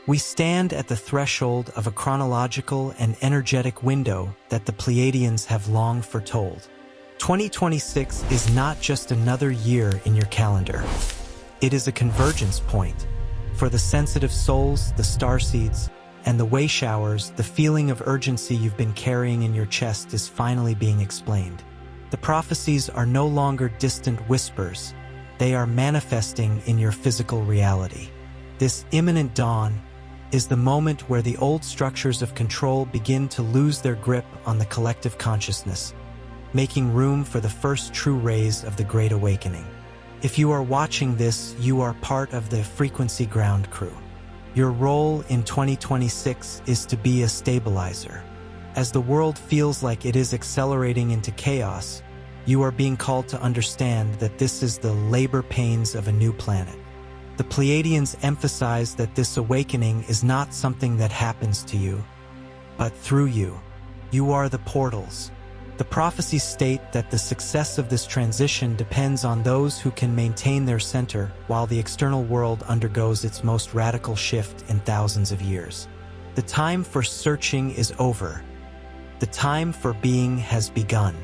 We stand at the threshold of a chronological and energetic window that the Pleiadians have long foretold. 2026 is not just another year in your calendar. It is a convergence point. For the sensitive souls, the starseeds, and the way showers, the feeling of urgency you've been carrying in your chest is finally being explained. The prophecies are no longer distant whispers. They are manifesting in your physical reality. This imminent dawn is the moment where the old structures of control begin to lose their grip on the collective consciousness, making room for the first true rays of the Great Awakening. If you are watching this, you are part of the frequency ground crew. Your role in 2026 is to be a stabilizer. As the world feels like it is accelerating into chaos, you are being called to understand that this is the labor pains of a new planet. The Pleiadians emphasize that this awakening is not something that happens to you, but through you. You are the portals. The prophecies state that the success of this transition depends on those who can maintain their center while the external world undergoes its most radical shift in thousands of years. The time for searching is over. The time for being has begun.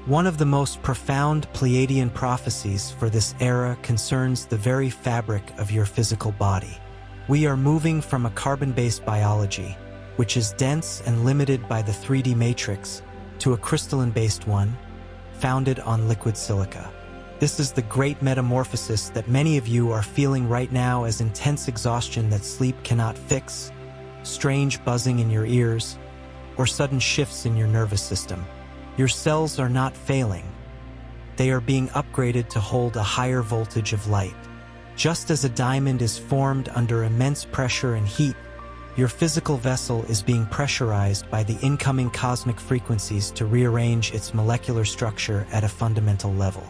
One of the most profound Pleiadian prophecies for this era concerns the very fabric of your physical body. We are moving from a carbon-based biology, which is dense and limited by the 3D matrix, to a crystalline-based one, founded on liquid silica. This is the great metamorphosis that many of you are feeling right now, as intense exhaustion that sleep cannot fix, strange buzzing in your ears, or sudden shifts in your nervous system. Your cells are not failing. They are being upgraded to hold a higher voltage of light. Just as a diamond is formed under immense pressure and heat, your physical vessel is being pressurized by the incoming cosmic frequencies to rearrange its molecular structure at a fundamental level.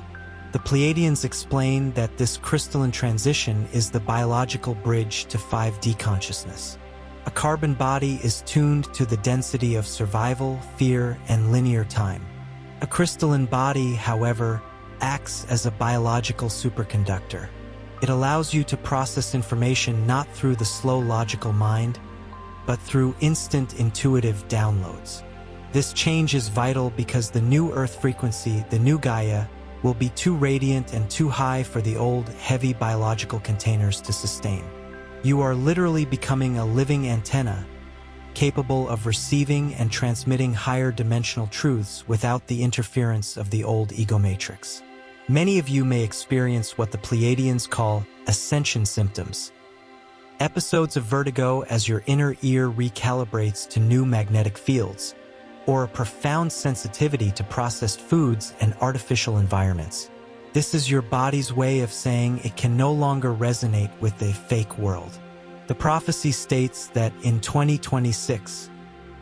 The Pleiadians explain that this crystalline transition is the biological bridge to 5D consciousness. A carbon body is tuned to the density of survival, fear, and linear time. A crystalline body, however, acts as a biological superconductor. It allows you to process information not through the slow logical mind, but through instant intuitive downloads. This change is vital because the new Earth frequency, the new Gaia, will be too radiant and too high for the old, heavy biological containers to sustain. You are literally becoming a living antenna, capable of receiving and transmitting higher dimensional truths without the interference of the old ego matrix. Many of you may experience what the Pleiadians call ascension symptoms, episodes of vertigo as your inner ear recalibrates to new magnetic fields, or a profound sensitivity to processed foods and artificial environments. This is your body's way of saying it can no longer resonate with the fake world. The prophecy states that in 2026,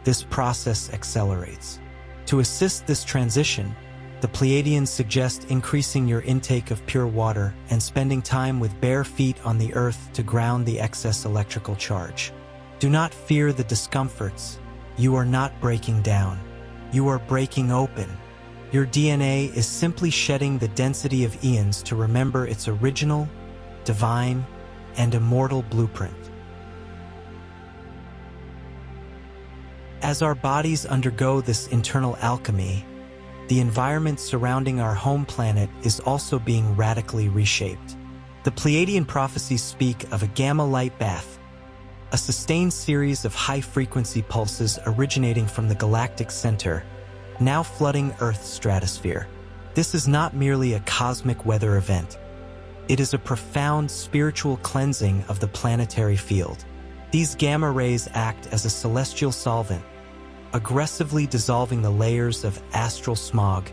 this process accelerates. To assist this transition, the Pleiadians suggest increasing your intake of pure water and spending time with bare feet on the earth to ground the excess electrical charge. Do not fear the discomforts. You are not breaking down. You are breaking open. Your DNA is simply shedding the density of eons to remember its original, divine, and immortal blueprint. As our bodies undergo this internal alchemy, the environment surrounding our home planet is also being radically reshaped. The Pleiadian prophecies speak of a gamma light bath, a sustained series of high-frequency pulses originating from the galactic center, now flooding Earth's stratosphere. This is not merely a cosmic weather event. It is a profound spiritual cleansing of the planetary field. These gamma rays act as a celestial solvent, aggressively dissolving the layers of astral smog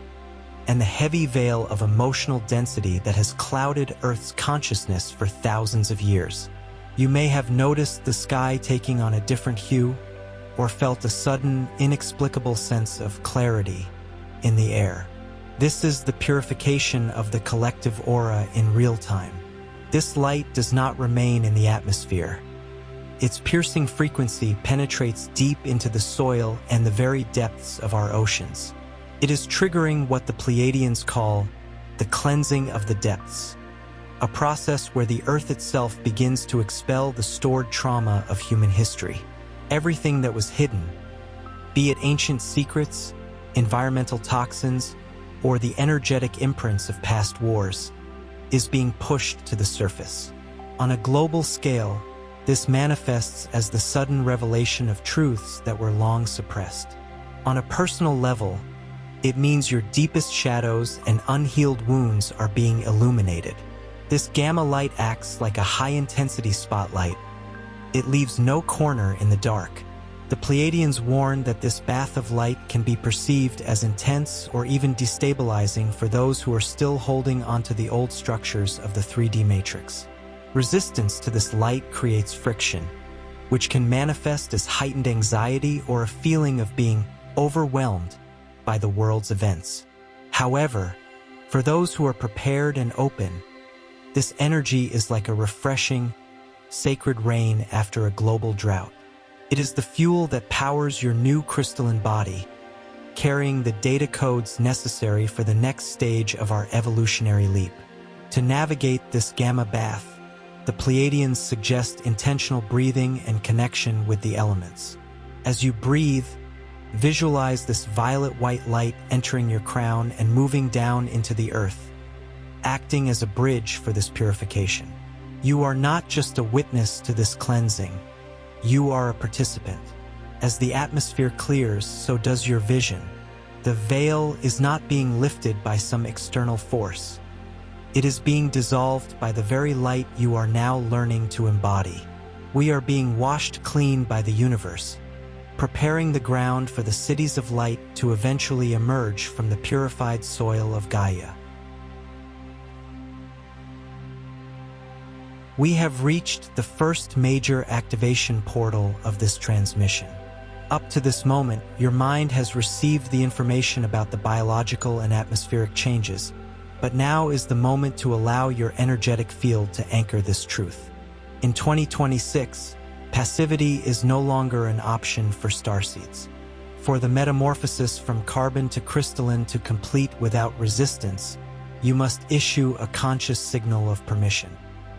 and the heavy veil of emotional density that has clouded Earth's consciousness for thousands of years. You may have noticed the sky taking on a different hue, or felt a sudden, inexplicable sense of clarity in the air. This is the purification of the collective aura in real time. This light does not remain in the atmosphere. Its piercing frequency penetrates deep into the soil and the very depths of our oceans. It is triggering what the Pleiadians call the cleansing of the depths, a process where the Earth itself begins to expel the stored trauma of human history. Everything that was hidden, be it ancient secrets, environmental toxins, or the energetic imprints of past wars, is being pushed to the surface. On a global scale, this manifests as the sudden revelation of truths that were long suppressed. On a personal level, it means your deepest shadows and unhealed wounds are being illuminated. This gamma light acts like a high-intensity spotlight. It leaves no corner in the dark. The Pleiadians warn that this bath of light can be perceived as intense or even destabilizing for those who are still holding onto the old structures of the 3D matrix. Resistance to this light creates friction, which can manifest as heightened anxiety or a feeling of being overwhelmed by the world's events. However, for those who are prepared and open, this energy is like a refreshing, sacred rain after a global drought. It is the fuel that powers your new crystalline body, carrying the data codes necessary for the next stage of our evolutionary leap. To navigate this gamma bath, the Pleiadians suggest intentional breathing and connection with the elements. As you breathe, visualize this violet-white light entering your crown and moving down into the earth, acting as a bridge for this purification. You are not just a witness to this cleansing, you are a participant. As the atmosphere clears, so does your vision. The veil is not being lifted by some external force. It is being dissolved by the very light you are now learning to embody. We are being washed clean by the universe, preparing the ground for the cities of light to eventually emerge from the purified soil of Gaia. We have reached the first major activation portal of this transmission. Up to this moment, your mind has received the information about the biological and atmospheric changes, but now is the moment to allow your energetic field to anchor this truth. In 2026, passivity is no longer an option for starseeds. For the metamorphosis from carbon-to-crystalline to complete without resistance, you must issue a conscious signal of permission.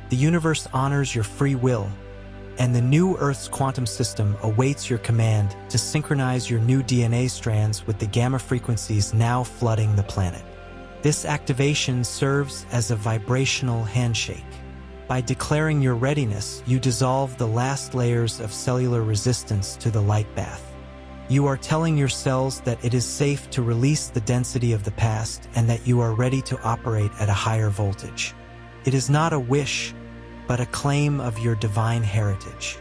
The universe honors your free will, and the new Earth's quantum system awaits your command to synchronize your new DNA strands with the gamma frequencies now flooding the planet. This activation serves as a vibrational handshake. By declaring your readiness, you dissolve the last layers of cellular resistance to the light bath. You are telling your cells that it is safe to release the density of the past and that you are ready to operate at a higher voltage. It is not a wish, but a claim of your divine heritage.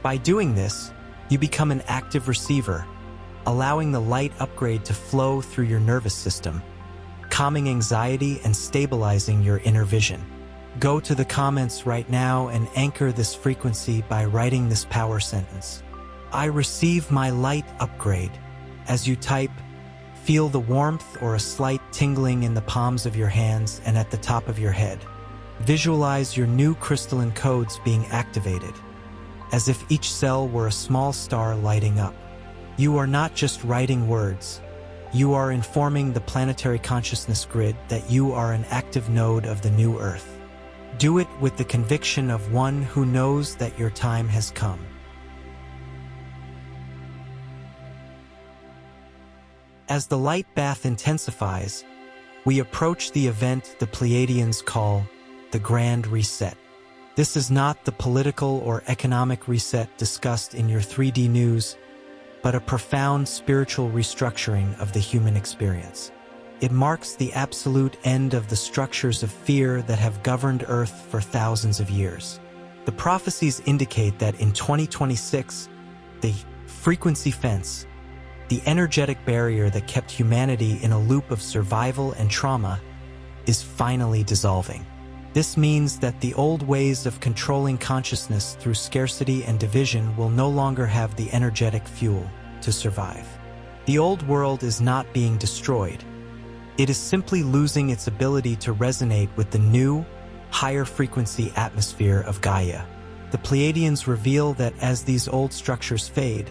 By doing this, you become an active receiver, allowing the light upgrade to flow through your nervous system, calming anxiety and stabilizing your inner vision. Go to the comments right now and anchor this frequency by writing this power sentence. I receive my light upgrade. As you type, feel the warmth or a slight tingling in the palms of your hands and at the top of your head. Visualize your new crystalline codes being activated, as if each cell were a small star lighting up. You are not just writing words, you are informing the planetary consciousness grid that you are an active node of the new Earth. Do it with the conviction of one who knows that your time has come. As the light bath intensifies, we approach the event the Pleiadians call the Grand Reset. This is not the political or economic reset discussed in your 3D news, but a profound spiritual restructuring of the human experience. It marks the absolute end of the structures of fear that have governed Earth for thousands of years. The prophecies indicate that in 2026, the frequency fence, the energetic barrier that kept humanity in a loop of survival and trauma, is finally dissolving. This means that the old ways of controlling consciousness through scarcity and division will no longer have the energetic fuel to survive. The old world is not being destroyed. It is simply losing its ability to resonate with the new, higher frequency atmosphere of Gaia. The Pleiadians reveal that as these old structures fade,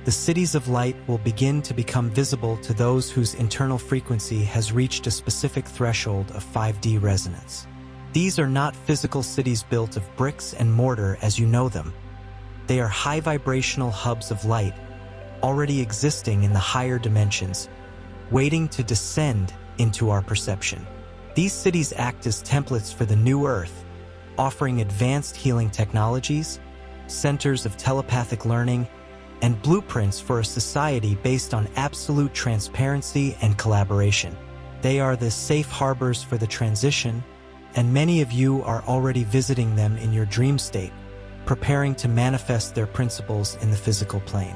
the cities of light will begin to become visible to those whose internal frequency has reached a specific threshold of 5D resonance. These are not physical cities built of bricks and mortar as you know them. They are high vibrational hubs of light, already existing in the higher dimensions, waiting to descend into our perception. These cities act as templates for the new Earth, offering advanced healing technologies, centers of telepathic learning, and blueprints for a society based on absolute transparency and collaboration. They are the safe harbors for the transition, and many of you are already visiting them in your dream state, preparing to manifest their principles in the physical plane.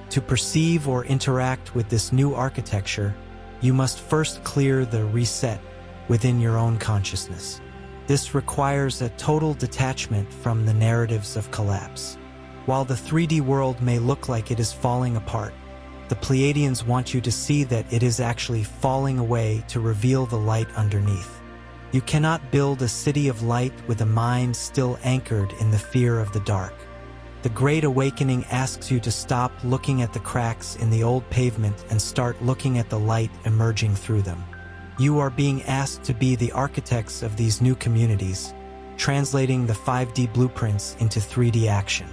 To perceive or interact with this new architecture, you must first clear the reset within your own consciousness. This requires a total detachment from the narratives of collapse. While the 3D world may look like it is falling apart, the Pleiadians want you to see that it is actually falling away to reveal the light underneath. You cannot build a city of light with a mind still anchored in the fear of the dark. The Great Awakening asks you to stop looking at the cracks in the old pavement and start looking at the light emerging through them. You are being asked to be the architects of these new communities, translating the 5D blueprints into 3D action.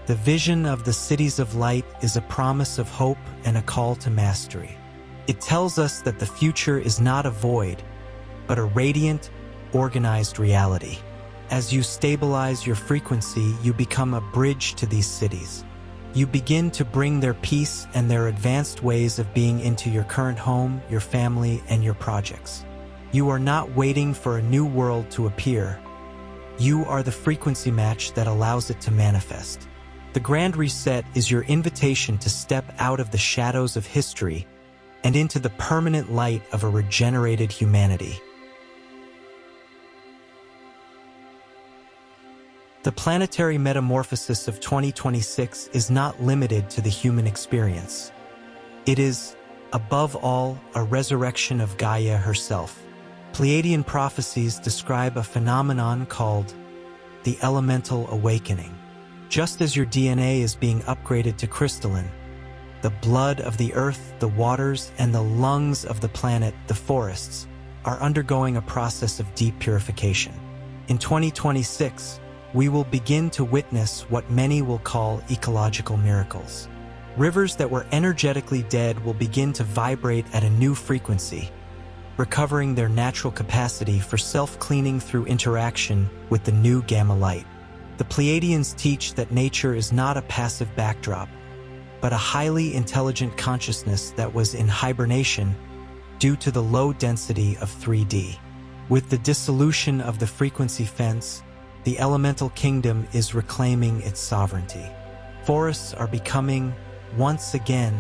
The vision of the cities of light is a promise of hope and a call to mastery. It tells us that the future is not a void, but a radiant, organized reality. As you stabilize your frequency, you become a bridge to these cities. You begin to bring their peace and their advanced ways of being into your current home, your family, and your projects. You are not waiting for a new world to appear. You are the frequency match that allows it to manifest. The Grand Reset is your invitation to step out of the shadows of history and into the permanent light of a regenerated humanity. The planetary metamorphosis of 2026 is not limited to the human experience. It is, above all, a resurrection of Gaia herself. Pleiadian prophecies describe a phenomenon called the elemental awakening. Just as your DNA is being upgraded to crystalline, the blood of the earth, the waters, and the lungs of the planet, the forests, are undergoing a process of deep purification. In 2026, we will begin to witness what many will call ecological miracles. Rivers that were energetically dead will begin to vibrate at a new frequency, recovering their natural capacity for self-cleaning through interaction with the new gamma light. The Pleiadians teach that nature is not a passive backdrop, but a highly intelligent consciousness that was in hibernation due to the low density of 3D. With the dissolution of the frequency fence, the elemental kingdom is reclaiming its sovereignty. Forests are becoming, once again,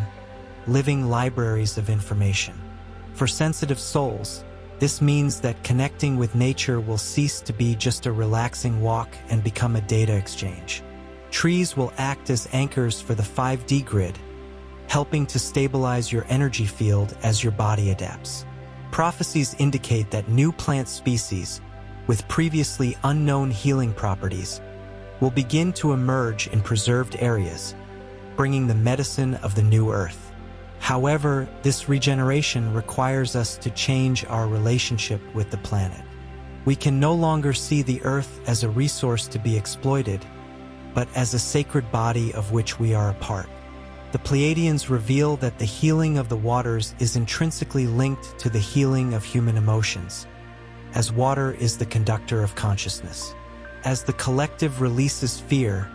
living libraries of information. For sensitive souls, this means that connecting with nature will cease to be just a relaxing walk and become a data exchange. Trees will act as anchors for the 5D grid, helping to stabilize your energy field as your body adapts. Prophecies indicate that new plant species, with previously unknown healing properties, will begin to emerge in preserved areas, bringing the medicine of the new earth. However, this regeneration requires us to change our relationship with the planet. We can no longer see the earth as a resource to be exploited, but as a sacred body of which we are a part. The Pleiadians reveal that the healing of the waters is intrinsically linked to the healing of human emotions, as water is the conductor of consciousness. As the collective releases fear,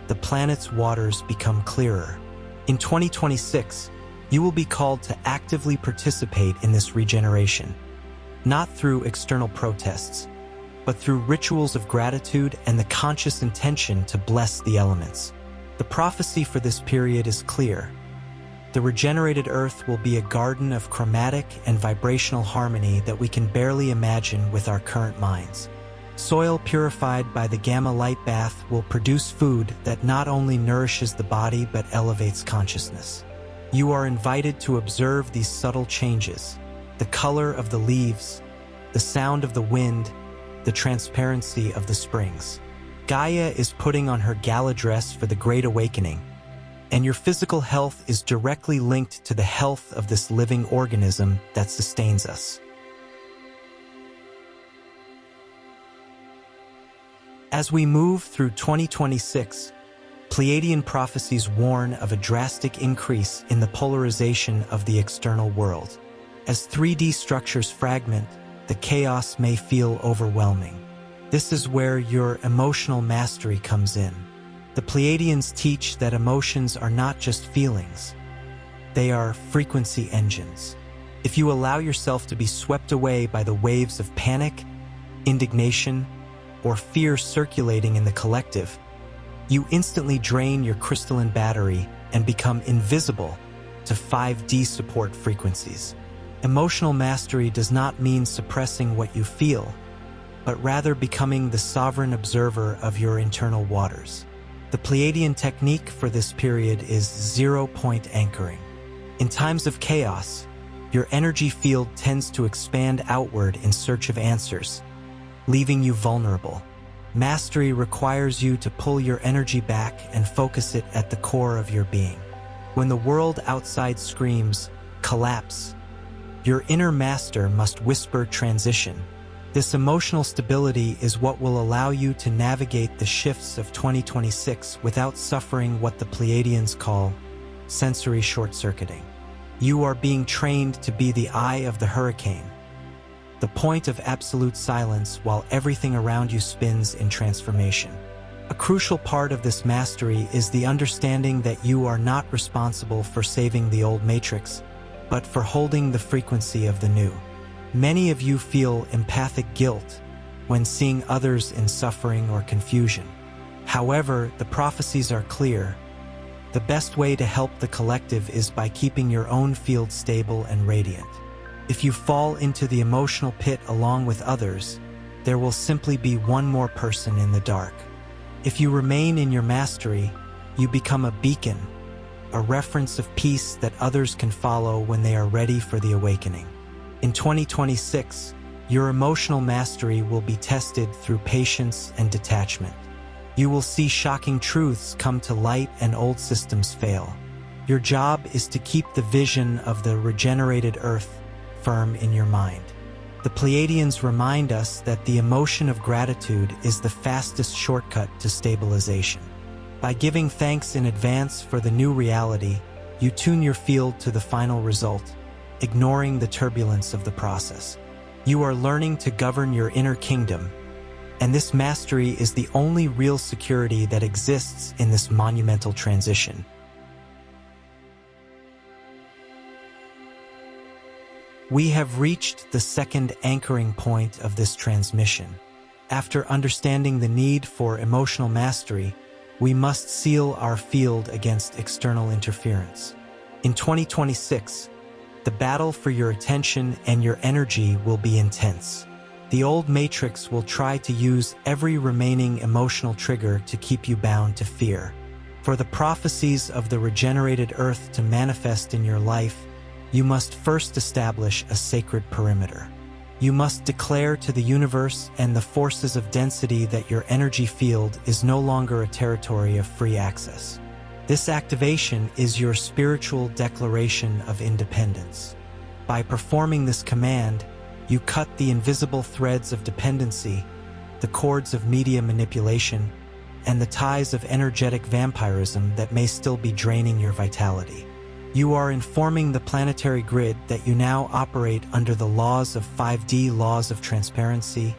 the planet's waters become clearer. In 2026, you will be called to actively participate in this regeneration, not through external protests, but through rituals of gratitude and the conscious intention to bless the elements. The prophecy for this period is clear. The regenerated Earth will be a garden of chromatic and vibrational harmony that we can barely imagine with our current minds. Soil purified by the gamma light bath will produce food that not only nourishes the body but elevates consciousness. You are invited to observe these subtle changes: the color of the leaves, the sound of the wind, the transparency of the springs. Gaia is putting on her gala dress for the Great Awakening, and your physical health is directly linked to the health of this living organism that sustains us. As we move through 2026, Pleiadian prophecies warn of a drastic increase in the polarization of the external world. As 3D structures fragment, the chaos may feel overwhelming. This is where your emotional mastery comes in. The Pleiadians teach that emotions are not just feelings. They are frequency engines. If you allow yourself to be swept away by the waves of panic, indignation, or fear circulating in the collective, you instantly drain your crystalline battery and become invisible to 5D support frequencies. Emotional mastery does not mean suppressing what you feel, but rather becoming the sovereign observer of your internal waters. The Pleiadian technique for this period is zero-point anchoring. In times of chaos, your energy field tends to expand outward in search of answers, leaving you vulnerable. Mastery requires you to pull your energy back and focus it at the core of your being. When the world outside screams, "Collapse," your inner master must whisper transition. This emotional stability is what will allow you to navigate the shifts of 2026 without suffering what the Pleiadians call sensory short-circuiting. You are being trained to be the eye of the hurricane, the point of absolute silence while everything around you spins in transformation. A crucial part of this mastery is the understanding that you are not responsible for saving the old matrix, but for holding the frequency of the new. Many of you feel empathic guilt when seeing others in suffering or confusion. However, the prophecies are clear. The best way to help the collective is by keeping your own field stable and radiant. If you fall into the emotional pit along with others, there will simply be one more person in the dark. If you remain in your mastery, you become a beacon, a reference of peace that others can follow when they are ready for the awakening. In 2026, your emotional mastery will be tested through patience and detachment. You will see shocking truths come to light and old systems fail. Your job is to keep the vision of the regenerated Earth firm in your mind. The Pleiadians remind us that the emotion of gratitude is the fastest shortcut to stabilization. By giving thanks in advance for the new reality, you tune your field to the final result, ignoring the turbulence of the process. You are learning to govern your inner kingdom, and this mastery is the only real security that exists in this monumental transition. We have reached the second anchoring point of this transmission. After understanding the need for emotional mastery, we must seal our field against external interference. In 2026, the battle for your attention and your energy will be intense. The old matrix will try to use every remaining emotional trigger to keep you bound to fear. For the prophecies of the regenerated Earth to manifest in your life, you must first establish a sacred perimeter. You must declare to the universe and the forces of density that your energy field is no longer a territory of free access. This activation is your spiritual declaration of independence. By performing this command, you cut the invisible threads of dependency, the cords of media manipulation, and the ties of energetic vampirism that may still be draining your vitality. You are informing the planetary grid that you now operate under the laws of 5D laws of transparency,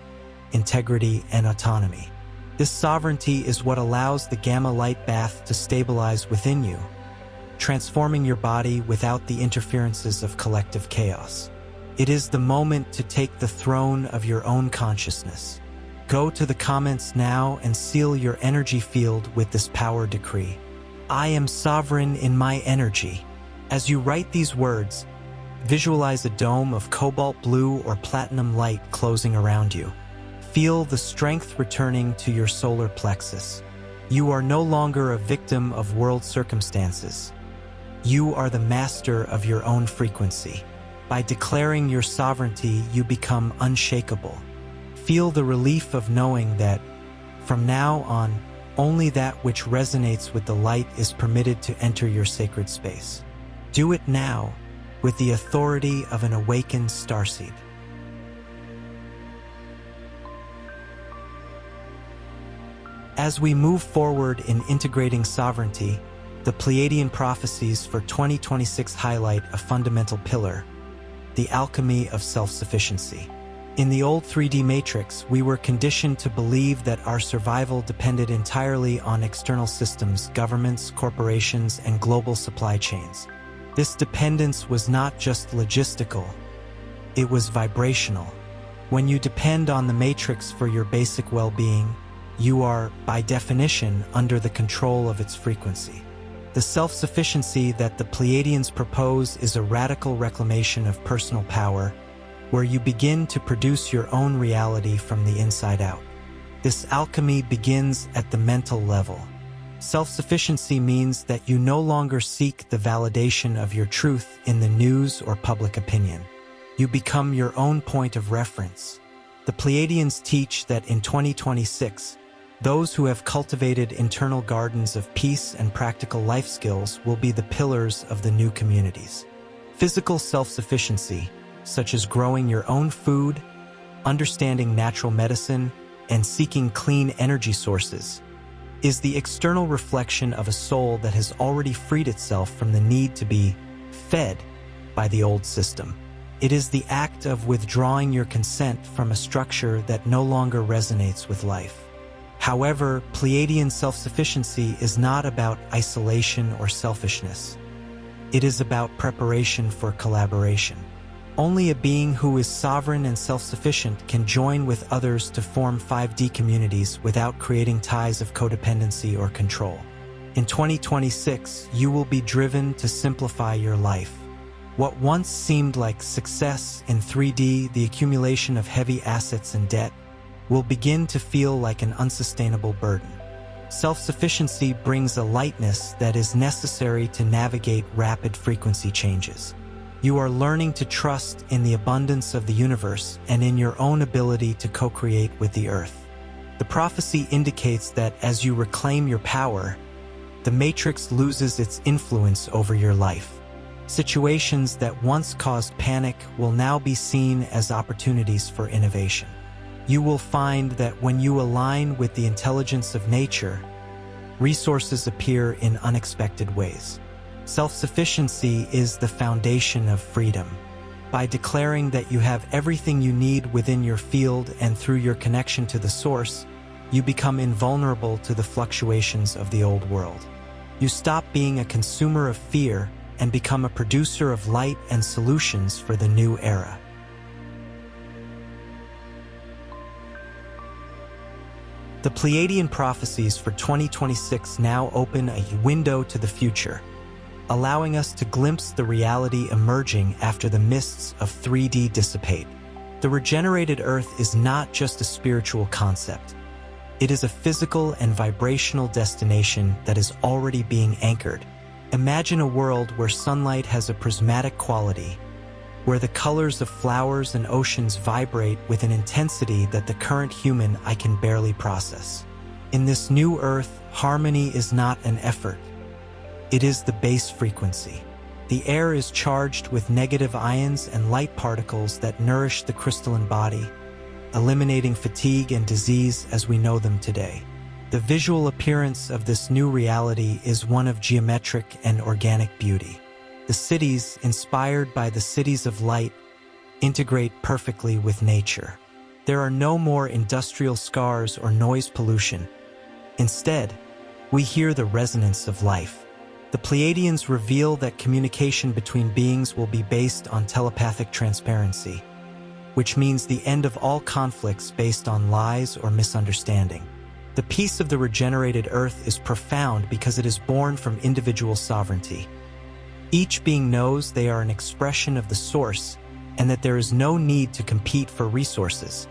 integrity, and autonomy. This sovereignty is what allows the gamma light bath to stabilize within you, transforming your body without the interferences of collective chaos. It is the moment to take the throne of your own consciousness. Go to the comments now and seal your energy field with this power decree. I am sovereign in my energy. As you write these words, visualize a dome of cobalt blue or platinum light closing around you. Feel the strength returning to your solar plexus. You are no longer a victim of world circumstances. You are the master of your own frequency. By declaring your sovereignty, you become unshakable. Feel the relief of knowing that, from now on, only that which resonates with the light is permitted to enter your sacred space. Do it now, with the authority of an awakened starseed. As we move forward in integrating sovereignty, the Pleiadian Prophecies for 2026 highlight a fundamental pillar: the alchemy of self-sufficiency. In the old 3D matrix, we were conditioned to believe that our survival depended entirely on external systems, governments, corporations, and global supply chains. This dependence was not just logistical, it was vibrational. When you depend on the matrix for your basic well-being, you are, by definition, under the control of its frequency. The self-sufficiency that the Pleiadians propose is a radical reclamation of personal power, where you begin to produce your own reality from the inside out. This alchemy begins at the mental level. Self-sufficiency means that you no longer seek the validation of your truth in the news or public opinion. You become your own point of reference. The Pleiadians teach that in 2026, those who have cultivated internal gardens of peace and practical life skills will be the pillars of the new communities. Physical self-sufficiency, such as growing your own food, understanding natural medicine, and seeking clean energy sources, is the external reflection of a soul that has already freed itself from the need to be fed by the old system. It is the act of withdrawing your consent from a structure that no longer resonates with life. However, Pleiadian self-sufficiency is not about isolation or selfishness. It is about preparation for collaboration. Only a being who is sovereign and self-sufficient can join with others to form 5D communities without creating ties of codependency or control. In 2026, you will be driven to simplify your life. What once seemed like success in 3D, the accumulation of heavy assets and debt, will begin to feel like an unsustainable burden. Self-sufficiency brings a lightness that is necessary to navigate rapid frequency changes. You are learning to trust in the abundance of the universe and in your own ability to co-create with the earth. The prophecy indicates that as you reclaim your power, the matrix loses its influence over your life. Situations that once caused panic will now be seen as opportunities for innovation. You will find that when you align with the intelligence of nature, resources appear in unexpected ways. Self-sufficiency is the foundation of freedom. By declaring that you have everything you need within your field and through your connection to the source, you become invulnerable to the fluctuations of the old world. You stop being a consumer of fear and become a producer of light and solutions for the new era. The Pleiadian Prophecies for 2026 now open a window to the future, allowing us to glimpse the reality emerging after the mists of 3D dissipate. The regenerated Earth is not just a spiritual concept. It is a physical and vibrational destination that is already being anchored. Imagine a world where sunlight has a prismatic quality, where the colors of flowers and oceans vibrate with an intensity that the current human eye can barely process. In this new Earth, harmony is not an effort. It is the base frequency. The air is charged with negative ions and light particles that nourish the crystalline body, eliminating fatigue and disease as we know them today. The visual appearance of this new reality is one of geometric and organic beauty. The cities, inspired by the cities of light, integrate perfectly with nature. There are no more industrial scars or noise pollution. Instead, we hear the resonance of life. The Pleiadians reveal that communication between beings will be based on telepathic transparency, which means the end of all conflicts based on lies or misunderstanding. The peace of the regenerated Earth is profound because it is born from individual sovereignty. Each being knows they are an expression of the source and that there is no need to compete for resources,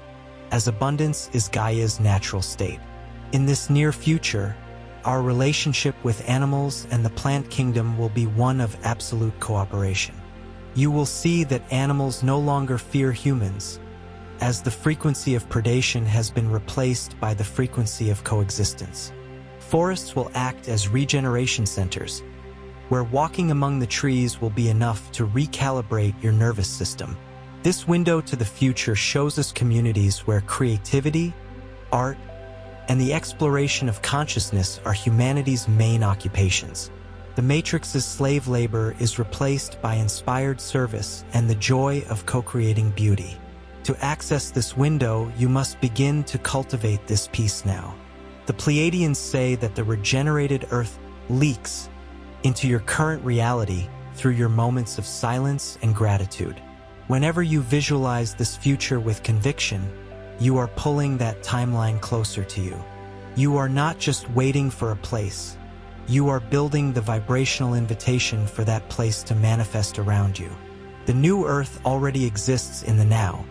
as abundance is Gaia's natural state. In this near future, our relationship with animals and the plant kingdom will be one of absolute cooperation. You will see that animals no longer fear humans, as the frequency of predation has been replaced by the frequency of coexistence. Forests will act as regeneration centers, where walking among the trees will be enough to recalibrate your nervous system. This window to the future shows us communities where creativity, art, and the exploration of consciousness are humanity's main occupations. The Matrix's slave labor is replaced by inspired service and the joy of co-creating beauty. To access this window, you must begin to cultivate this peace now. The Pleiadians say that the regenerated Earth leaks into your current reality through your moments of silence and gratitude. Whenever you visualize this future with conviction, you are pulling that timeline closer to you. You are not just waiting for a place. You are building the vibrational invitation for that place to manifest around you. The new Earth already exists in the now.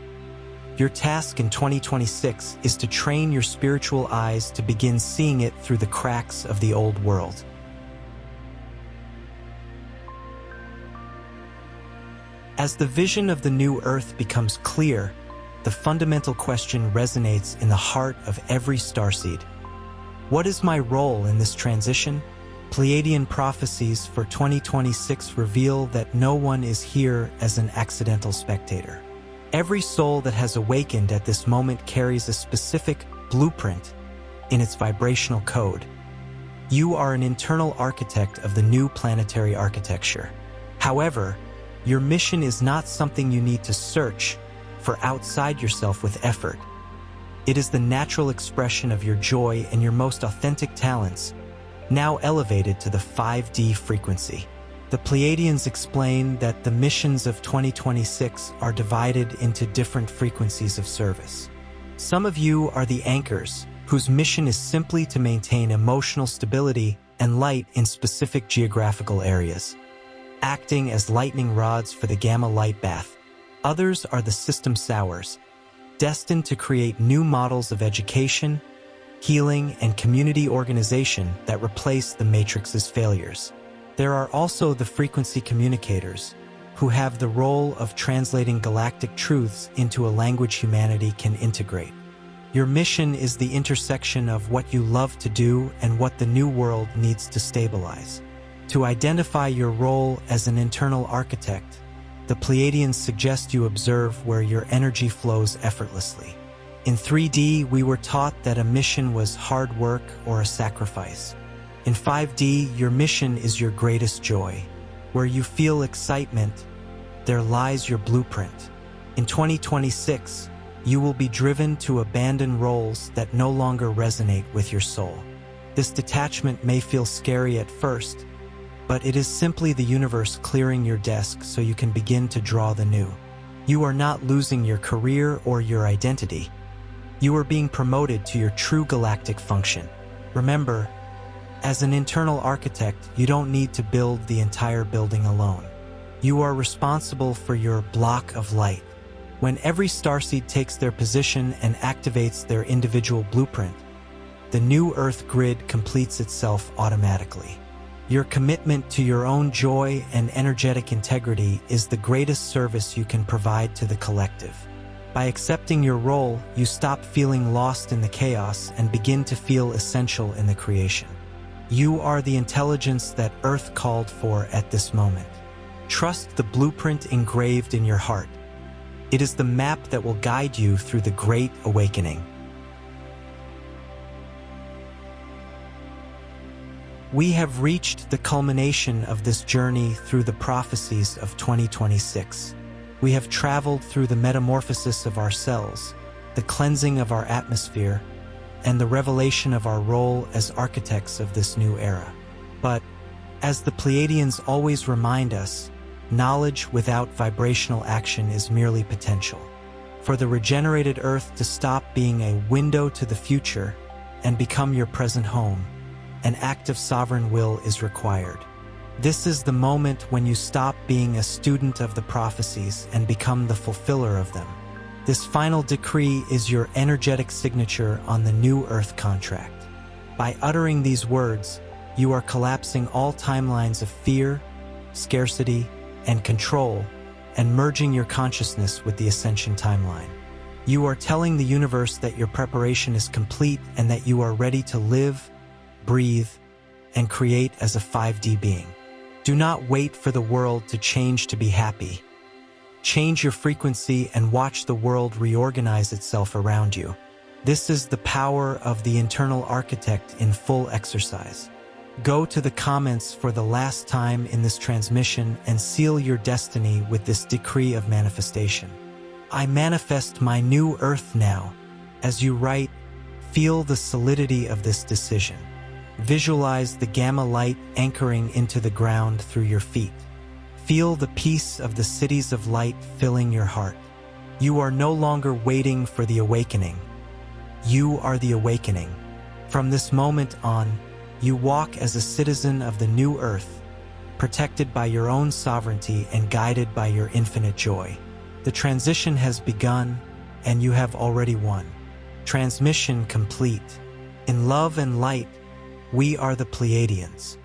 Your task in 2026 is to train your spiritual eyes to begin seeing it through the cracks of the old world. As the vision of the new Earth becomes clear, the fundamental question resonates in the heart of every starseed. What is my role in this transition? Pleiadian Prophecies for 2026 reveal that no one is here as an accidental spectator. Every soul that has awakened at this moment carries a specific blueprint in its vibrational code. You are an internal architect of the new planetary architecture. However, your mission is not something you need to search for outside yourself with effort. It is the natural expression of your joy and your most authentic talents, now elevated to the 5D frequency. The Pleiadians explain that the missions of 2026 are divided into different frequencies of service. Some of you are the anchors, whose mission is simply to maintain emotional stability and light in specific geographical areas, acting as lightning rods for the gamma light bath. Others are the system sowers, destined to create new models of education, healing, and community organization that replace the Matrix's failures. There are also the frequency communicators, who have the role of translating galactic truths into a language humanity can integrate. Your mission is the intersection of what you love to do and what the new world needs to stabilize. To identify your role as an internal architect, the Pleiadians suggest you observe where your energy flows effortlessly. In 3D, we were taught that a mission was hard work or a sacrifice. In 5D, your mission is your greatest joy. Where you feel excitement, there lies your blueprint. In 2026, you will be driven to abandon roles that no longer resonate with your soul. This detachment may feel scary at first, but it is simply the universe clearing your desk so you can begin to draw the new. You are not losing your career or your identity. You are being promoted to your true galactic function. Remember, as an internal architect, you don't need to build the entire building alone. You are responsible for your block of light. When every starseed takes their position and activates their individual blueprint, the new Earth grid completes itself automatically. Your commitment to your own joy and energetic integrity is the greatest service you can provide to the collective. By accepting your role, you stop feeling lost in the chaos and begin to feel essential in the creation. You are the intelligence that Earth called for at this moment. Trust the blueprint engraved in your heart. It is the map that will guide you through the Great Awakening. We have reached the culmination of this journey through the prophecies of 2026. We have traveled through the metamorphosis of our cells, the cleansing of our atmosphere, and the revelation of our role as architects of this new era. But, as the Pleiadians always remind us, knowledge without vibrational action is merely potential. For the regenerated Earth to stop being a window to the future and become your present home, an act of sovereign will is required. This is the moment when you stop being a student of the prophecies and become the fulfiller of them. This final decree is your energetic signature on the new Earth contract. By uttering these words, you are collapsing all timelines of fear, scarcity, and control, and merging your consciousness with the ascension timeline. You are telling the universe that your preparation is complete and that you are ready to live, breathe, and create as a 5D being. Do not wait for the world to change to be happy. Change your frequency and watch the world reorganize itself around you. This is the power of the internal architect in full exercise. Go to the comments for the last time in this transmission and seal your destiny with this decree of manifestation. I manifest my new earth now. As you write, feel the solidity of this decision. Visualize the gamma light anchoring into the ground through your feet. Feel the peace of the cities of light filling your heart. You are no longer waiting for the awakening. You are the awakening. From this moment on, you walk as a citizen of the new earth, protected by your own sovereignty and guided by your infinite joy. The transition has begun, and you have already won. Transmission complete. In love and light, we are the Pleiadians.